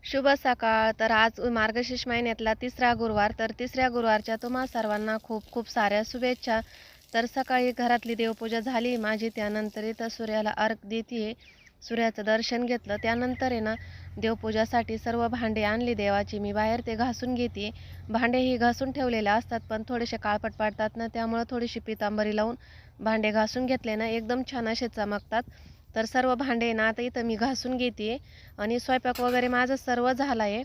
शुभ सकाळ. तर आज मार्गशीर्ष महिन्यातला तिसरा गुरुवार. तर तिसऱ्या गुरुवारच्या तुम्हा सर्वांना खूप खूप साऱ्या शुभेच्छा. तर सकाळी घरातली देवपूजा झाली माझी. त्यानंतर इथं सूर्याला अर्घ देते, सूर्याचं दर्शन घेतलं. त्यानंतर आहे ना देवपूजासाठी सर्व भांडे आणली देवाची मी बाहेर, ते घासून घेते. भांडे ही घासून ठेवलेले असतात पण थोडेसे काळपट पडतात ना, त्यामुळं थोडीशी पितांबरी लावून भांडे घासून घेतले ना एकदम छान असे चमकतात. तर सर्व भांडे ना आता इथं मी घासून घेते आणि स्वयंपाक वगैरे माझं सर्व झालं आहे.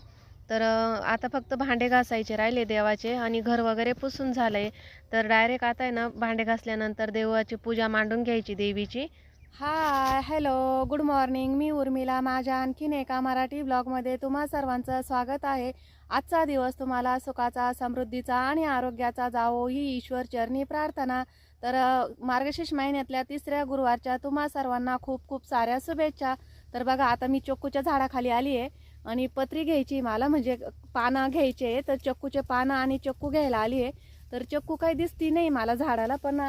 तर आता फक्त भांडे घासायचे राहिले देवाचे आणि घर वगैरे पुसून झालं आहे. तर डायरेक्ट आता आहे ना भांडे घासल्यानंतर देवाची पूजा मांडून घ्यायची देवीची. हाय, हॅलो, गुड मॉर्निंग. मी उर्मिला. माझ्या आणखीन एका मराठी ब्लॉगमध्ये तुम्हा सर्वांचं स्वागत आहे. आजचा दिवस तुम्हाला सुखाचा, समृद्धीचा आणि आरोग्याचा जावो ही ईश्वर चरणी प्रार्थना. तर मार्गशीर्ष महिन्यातल्या तिसऱ्या गुरुवारच्या तुम्हा सर्वांना खूप खूप साऱ्या शुभेच्छा. तर बघा, आता मी चक्कूच्या झाडाखाली आली आहे आणि पत्री घ्यायची मला, म्हणजे पानं घ्यायचे. तर चक्कूचे पानं आणि चक्कू घ्यायला आली आहे. तर चक्कू काही दिसती नाही मला झाडाला, पण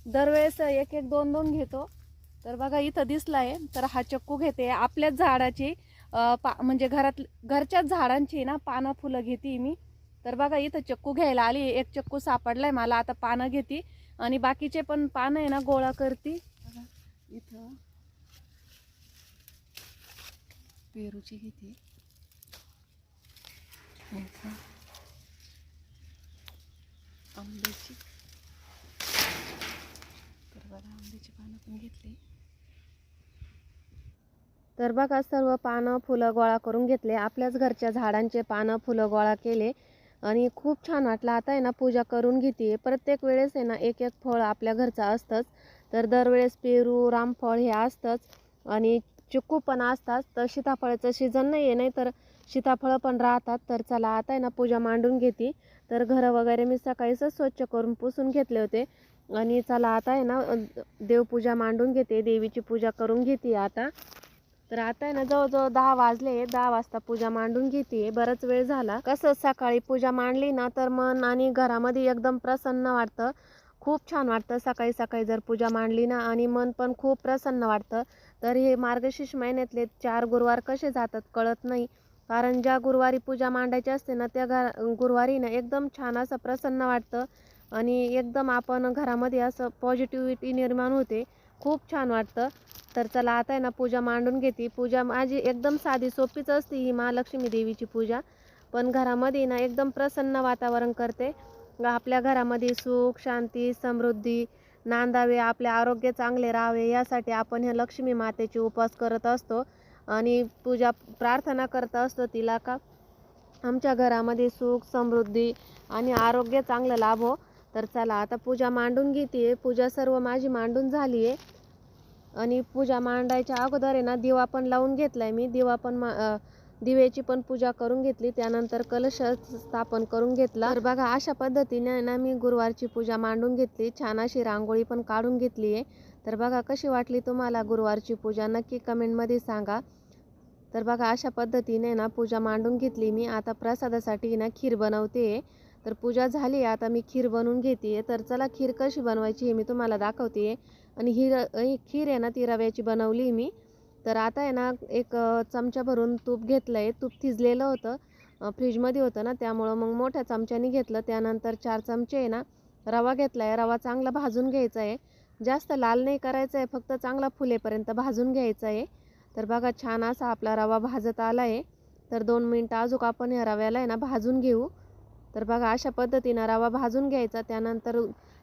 दरवेळेस एक एक दोन दोन घेतो. तर बघा इथं दिसलाय, तर हा चक्कू घेते. आपल्याच झाडाची म्हणजे घरच्याच झाडांची ना पानं फुलं घेते मी. तर बघा इथं चक्कू घ्यायला आली. एक चक्कू सापडलाय मला, आता पानं घेते आणि बाकीचे पण पानं आहे ना गोळा करते. इथं पेरूची घेते, आंब्याची. तर बघा आंब्याची पानं पण घेतली. तर बघा सर्व पानं फुलं गोळा करून घेतले. आपल्याच घरच्या झाडांचे पानं फुलं गोळा केले आणि खूप छान वाटलं. आता आहे ना पूजा करून घेते. प्रत्येक वेळेस आहे ना एक एक फळ आपल्या घरचं असतंच. तर दरवेळेस पेरू, रामफळ हे असतंच आणि चिक्कू पण असतात. तर सीताफळाचं सीझन नाही आहे, नाही तर सीताफळं पण राहतात. तर चला आता आहे ना पूजा मांडून घेते. तर घरं वगैरे मी सकाळीच स्वच्छ करून पुसून घेतले होते आणि चला आता आहे ना देवपूजा मांडून घेते. देवीची पूजा करून घेते आता. तर आता आहे ना जवळजवळ 10 वाजले. 10 वाजता पूजा मांडून घेते. बराच वेळ झाला. कसं सकाळी पूजा मांडली ना तर मन आणि घरामध्ये एकदम प्रसन्न वाटतं. खूप छान वाटतं सकाळी सकाळी जर पूजा मांडली ना, आणि मन पण खूप प्रसन्न वाटतं. तर हे मार्गशीर्ष महिन्यातले 4 गुरुवार कसे जातात कळत नाही. कारण ज्या गुरुवारी पूजा मांडायची असते ना त्या गुरुवारी ना एकदम छान असं प्रसन्न वाटतं आणि एकदम आपण घरामध्ये असं पॉझिटिव्हिटी निर्माण होते. खूप छान वाटतं. तर चला आता आहे ना पूजा मांडून घेते. पूजा माझी एकदम साधी सोपीच असते ही महालक्ष्मी देवीची पूजा, पण घरामध्ये ना एकदम प्रसन्न वातावरण करते. आपल्या घरामध्ये सुख, शांती, समृद्धी नांदावे, आपले आरोग्य चांगले राहावे यासाठी आपण ह्या लक्ष्मी मातेची उपवास करत असतो आणि पूजा प्रार्थना करत असतो तिला का आमच्या घरामध्ये सुख, समृद्धी आणि आरोग्य चांगलं लाभो. तर चला आता पूजा मांडून घेते. पूजा सर्व माझी मांडून झाली आहे आणि पूजा मांडायच्या अगोदर आहे ना दिवा पण लावून घेतलाय मी. दिव्याची पण पूजा करून घेतली. त्यानंतर कलश स्थापन करून घेतला. तर बघा अशा पद्धतीने ना मी गुरुवारची पूजा मांडून घेतली. छान अशी रांगोळी पण काढून घेतली आहे. तर बघा कशी वाटली तुम्हाला गुरुवारची पूजा नक्की कमेंटमध्ये सांगा. तर बघा अशा पद्धतीने ना पूजा मांडून घेतली मी. आता प्रसादासाठी ना खीर बनवते. तर पूजा झाली, आता मी खीर बनवून घेते. तर चला खीर कशी बनवायची हे मी तुम्हाला दाखवते. आणि ही खीर आहे ना ती रव्याची बनवली मी. तर आता आहे ना एक चमचा भरून तूप घेतलं आहे. तूप थिजलेलं होतं, फ्रीजमध्ये होतं ना, त्यामुळं मग मोठ्या चमच्याने घेतलं. त्यानंतर 4 चमचे आहे ना रवा घेतला आहे. रवा चांगला भाजून घ्यायचा आहे. जास्त लाल नाही करायचं आहे, फक्त चांगला फुलेपर्यंत भाजून घ्यायचा आहे. तर बघा छान असा आपला रवा भाजत आला आहे. तर 2 मिनटं अजून आपण या रव्याला आहे ना भाजून घेऊ. तर बघा अशा पद्धतीनं रवा भाजून घ्यायचा. त्यानंतर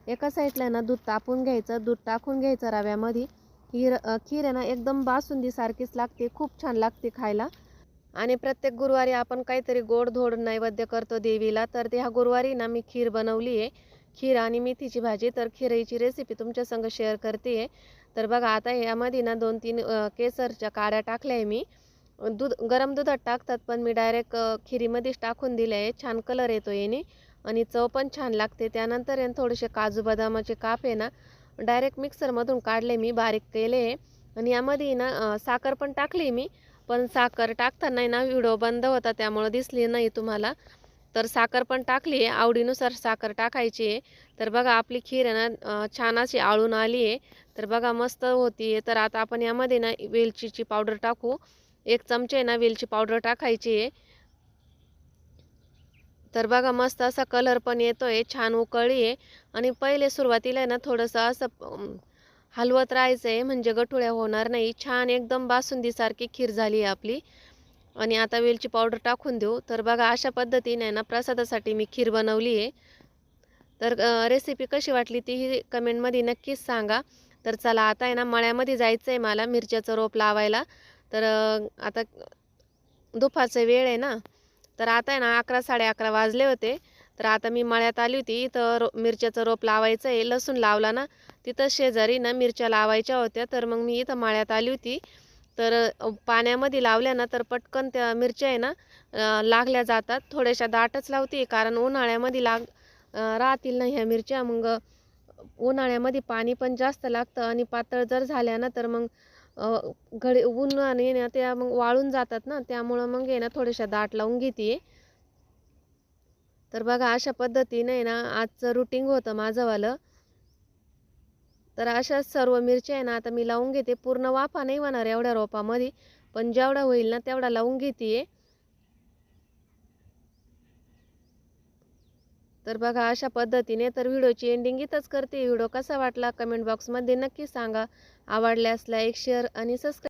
एका साईडला ना दूध तापून घ्यायचं, दूध टाकून घ्यायचं रव्यामध्ये. खीर आहे ना एकदम बासुंदीसारखीच लागते, खूप छान लागते खायला. आणि प्रत्येक गुरुवारी आपण काहीतरी गोडधोड नैवेद्य करतो देवीला. तर ह्या गुरुवारी ना मी खीर बनवली आहे, खीर आणि मेथीची भाजी. तर खिरीची रेसिपी तुमच्या संग शेअर करते आहे. तर बघा आता यामध्ये ना 2-3 केसरच्या काड्या टाकल्या आहे मी. गरम दुधात टाकतात, पण मी डायरेक्ट खिरीमध्येच टाकून दिले आहे. छान कलर येतो याने आणि चव पण छान लागते. त्यानंतर आहे थोडेसे काजू बदामाचे काप आहे ना डायरेक्ट मिक्सरमधून काढले मी, बारीक केले आहे. आणि यामध्ये ना साखर पण टाकली मी, पण साखर टाकताना ना व्हिडिओ बंद होता त्यामुळे दिसली नाही तुम्हाला. तर साखर पण टाकली आहे, आवडीनुसार साखर टाकायची आहे. तर बघा आपली खीर आहे ना छान अशी आळून आली आहे. तर बघा मस्त होती आहे. तर आता आपण यामध्ये ना वेलचीची पावडर टाकू. 1 चमचे आहे ना वेलची पावडर टाकायची आहे. तर बघा मस्त असा कलर पण येतोय, छान उकळली आहे. आणि पहिले सुरुवातीला आहे ना थोडंसं असं हलवत राहायचं आहे, म्हणजे गठुळ्या होणार नाही. छान एकदम बासुंदीसारखी खीर झाली आहे आपली. आणि आता वेलची पावडर टाकून देऊ. तर बघा अशा पद्धतीने ना प्रसादासाठी मी खीर बनवली आहे. तर रेसिपी कशी वाटली तीही कमेंटमध्ये नक्कीच सांगा. तर चला आता आहे ना मळ्यामध्ये जायचं आहे मला मिरच्याचं रोप लावायला. तर आता दुपारचा वेळ आहे ना, तर आता आहे ना 11 11:30 वाजले होते. तर आता मी मळ्यात आली होती. तर मिरच्याचं रोप लावायचं आहे. लसूण लावला ना, तिथं शेजारी ना मिरच्या लावायच्या होत्या. तर मग मी इथं मळ्यात आली होती. तर पाण्यामध्ये लावल्या ना, तर पटकन त्या मिरच्या आहे ना लागल्या जातात. थोड्याशा दाटच लावते कारण उन्हाळ्यामध्ये राहतील ना ह्या मिरच्या. मग उन्हाळ्यामध्ये पाणी पण जास्त लागतं आणि पातळ जर झाल्या ना, तर मग उन्हाने ना त्या मग वाळून जातात ना, त्यामुळं मग आहे ना थोड्याशा दाट लावून घेते. तर बघा अशा पद्धतीने आहे ना आजचं रुटीन होतं माझंवालं. तर अशाच सर्व मिरच्या आहे ना आता मी लावून घेते. पूर्ण वाफा नाही होणार एवढ्या रोपामध्ये, पण जेवढा होईल ना तेवढा लावून घेते. तर बघा अशा पद्धतीने. तर व्हिडिओची एंडिंग इथंच करते. व्हिडिओ कसा वाटला कमेंट बॉक्समध्ये नक्की सांगा. आवडल्यास लाईक, शेअर आणि सबस्क्राईब